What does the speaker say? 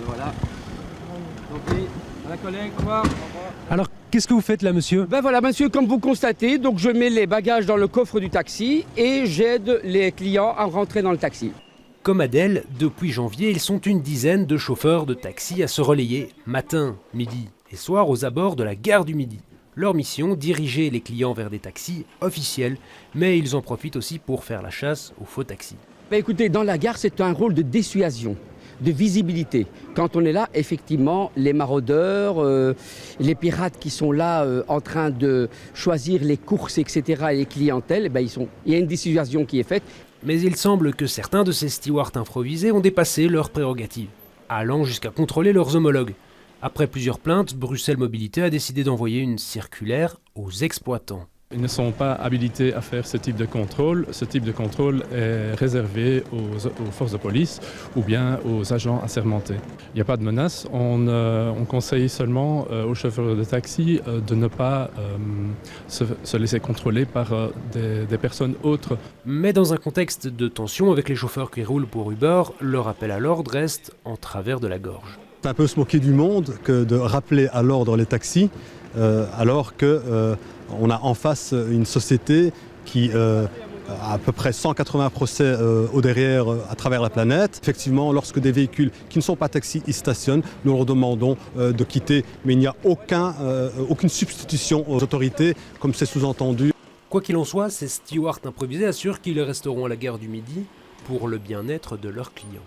Voilà. Ok, à la collègue, au revoir. Alors, qu'est-ce que vous faites là, monsieur? Ben voilà, monsieur, comme vous constatez, donc je mets les bagages dans le coffre du taxi et j'aide les clients à rentrer dans le taxi. Comme Adèle, depuis janvier, ils sont une dizaine de chauffeurs de taxi à se relayer matin, midi et soir aux abords de la gare du Midi. Leur mission, diriger les clients vers des taxis officiels, mais ils en profitent aussi pour faire la chasse aux faux taxis. Ben écoutez, dans la gare, c'est un rôle de dissuasion, de visibilité. Quand on est là, effectivement, les maraudeurs, les pirates qui sont là en train de choisir les courses, etc., et les clientèles, ben il y a une dissuasion qui est faite. Mais il semble que certains de ces stewards improvisés ont dépassé leurs prérogatives, allant jusqu'à contrôler leurs homologues. Après plusieurs plaintes, Bruxelles Mobilité a décidé d'envoyer une circulaire aux exploitants. Ils ne sont pas habilités à faire ce type de contrôle. Ce type de contrôle est réservé aux forces de police ou bien aux agents assermentés. Il n'y a pas de menace. On conseille seulement aux chauffeurs de taxi de ne pas se laisser contrôler par des personnes autres. Mais dans un contexte de tension avec les chauffeurs qui roulent pour Uber, leur appel à l'ordre reste en travers de la gorge. C'est un peu se moquer du monde que de rappeler à l'ordre les taxis alors que on a en face une société qui a à peu près 180 procès au derrière à travers la planète. Effectivement, lorsque des véhicules qui ne sont pas taxis y stationnent, nous leur demandons de quitter, mais il n'y a aucune substitution aux autorités, comme c'est sous-entendu. Quoi qu'il en soit, ces stewards improvisés assurent qu'ils resteront à la gare du Midi pour le bien-être de leurs clients.